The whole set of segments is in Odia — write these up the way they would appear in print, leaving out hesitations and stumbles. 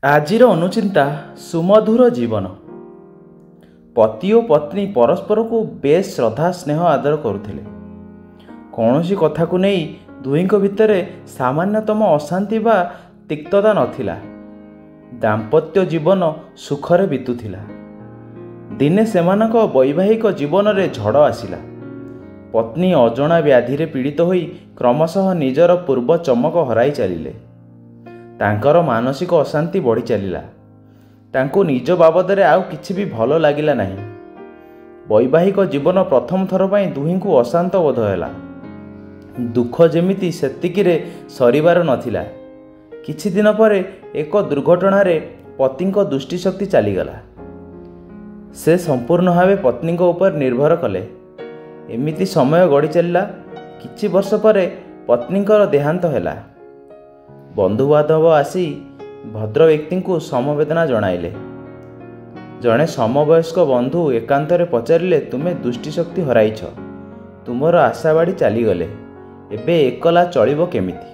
ଆଜିର ଅନୁଚିନ୍ତା ସୁମଧୁର ଜୀବନ। ପତି ଓ ପତ୍ନୀ ପରସ୍ପରକୁ ବେଶ୍ ଶ୍ରଦ୍ଧା ସ୍ନେହ ଆଦର କରୁଥିଲେ। କୌଣସି କଥାକୁ ନେଇ ଦୁହିଁଙ୍କ ଭିତରେ ସାମାନ୍ୟତମ ଅଶାନ୍ତି ବା ତିକ୍ତତା ନଥିଲା। ଦାମ୍ପତ୍ୟ ଜୀବନ ସୁଖରେ ବିତୁଥିଲା। ଦିନେ ସେମାନଙ୍କ ବୈବାହିକ ଜୀବନରେ ଝଡ଼ ଆସିଲା। ପତ୍ନୀ ଅଜଣା ବ୍ୟାଧିରେ ପୀଡ଼ିତ ହୋଇ କ୍ରମଶଃ ନିଜର ପୂର୍ବ ଚମକ ହରାଇ ଚାଲିଲେ। ତାଙ୍କର ମାନସିକ ଅଶାନ୍ତି ବଢ଼ି ଚାଲିଲା। ତାଙ୍କୁ ନିଜ ବାବଦରେ ଆଉ କିଛି ବି ଭଲ ଲାଗିଲା ନାହିଁ। ବୈବାହିକ ଜୀବନ ପ୍ରଥମ ଥର ପାଇଁ ଦୁହିଁଙ୍କୁ ଅଶାନ୍ତ ବୋଧ ହେଲା। ଦୁଃଖ ଯେମିତି ସେତିକିରେ ସରିବାର ନଥିଲା। କିଛି ଦିନ ପରେ ଏକ ଦୁର୍ଘଟଣାରେ ପତିଙ୍କ ଦୃଷ୍ଟିଶକ୍ତି ଚାଲିଗଲା। ସେ ସମ୍ପୂର୍ଣ୍ଣ ଭାବେ ପତ୍ନୀଙ୍କ ଉପରେ ନିର୍ଭର କଲେ। ଏମିତି ସମୟ ଗଡ଼ି ଚାଲିଲା। କିଛି ବର୍ଷ ପରେ ପତ୍ନୀଙ୍କର ଦେହାନ୍ତ ହେଲା। ବନ୍ଧୁବାନ୍ଧବ ଆସି ଭଦ୍ର ବ୍ୟକ୍ତିଙ୍କୁ ସମବେଦନା ଜଣାଇଲେ। ଜଣେ ସମବୟସ୍କ ବନ୍ଧୁ ଏକାନ୍ତରେ ପଚାରିଲେ, ତୁମେ ଦୃଷ୍ଟିଶକ୍ତି ହରାଇଛ, ତୁମର ଆଶାବାଡ଼ି ଚାଲିଗଲେ, ଏବେ ଏକଲା ଚଳିବ କେମିତି?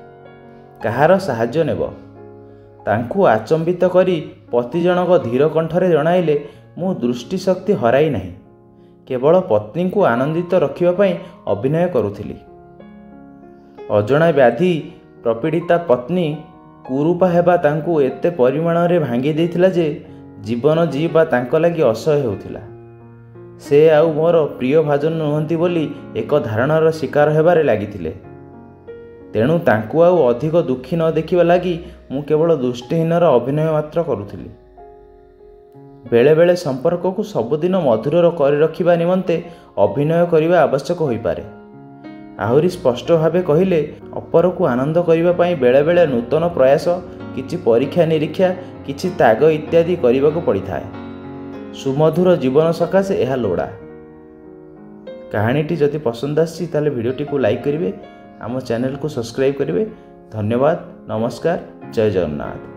କାହାର ସାହାଯ୍ୟ ନେବ? ତାଙ୍କୁ ଆଚମ୍ବିତ କରି ପତି ଜଣକ ଧୀର କଣ୍ଠରେ ଜଣାଇଲେ, ମୁଁ ଦୃଷ୍ଟିଶକ୍ତି ହରାଇ ନାହିଁ, କେବଳ ପତ୍ନୀଙ୍କୁ ଆନନ୍ଦିତ ରଖିବା ପାଇଁ ଅଭିନୟ କରୁଥିଲି। ଅଜଣା ବ୍ୟାଧି ପ୍ରପୀଡ଼ିତା ପତ୍ନୀ କୁରୂପା ହେବା ତାଙ୍କୁ ଏତେ ପରିମାଣରେ ଭାଙ୍ଗି ଦେଇଥିଲା ଯେ ଜୀବନ ଜୀଇବା ତାଙ୍କ ଲାଗି ଅସହ୍ୟ ହେଉଥିଲା। ସେ ଆଉ ମୋର ପ୍ରିୟ ଭାଜନ ନୁହନ୍ତି ବୋଲି ଏକ ଧାରଣାର ଶିକାର ହେବାରେ ଲାଗିଥିଲେ। ତେଣୁ ତାଙ୍କୁ ଆଉ ଅଧିକ ଦୁଃଖୀ ନ ଦେଖିବା ଲାଗି ମୁଁ କେବଳ ଦୃଷ୍ଟିହୀନର ଅଭିନୟ ମାତ୍ର କରୁଥିଲି। ବେଳେବେଳେ ସମ୍ପର୍କକୁ ସବୁଦିନ ମଧୁର କରି ରଖିବା ନିମନ୍ତେ ଅଭିନୟ କରିବା ଆବଶ୍ୟକ ହୋଇପାରେ। ଆହୁରି ସ୍ପଷ୍ଟ ଭାବେ କହିଲେ, ଅପରକୁ ଆନନ୍ଦ କରିବା ପାଇଁ ବେଳେବେଳେ ନୂତନ ପ୍ରୟାସ, କିଛି ପରୀକ୍ଷା ନିରୀକ୍ଷା, କିଛି ତ୍ୟାଗ ଇତ୍ୟାଦି କରିବାକୁ ପଡ଼ିଥାଏ। ସୁମଧୁର ଜୀବନ ସକାଶେ ଏହା ଲୋଡ଼ା। କାହାଣୀଟି ଯଦି ପସନ୍ଦ ଆସିଛି ତାହେଲେ ଭିଡ଼ିଓଟିକୁ ଲାଇକ୍ କରିବେ, ଆମ ଚ୍ୟାନେଲକୁ ସବସ୍କ୍ରାଇବ୍ କରିବେ। ଧନ୍ୟବାଦ, ନମସ୍କାର, ଜୟ ଜଗନ୍ନାଥ।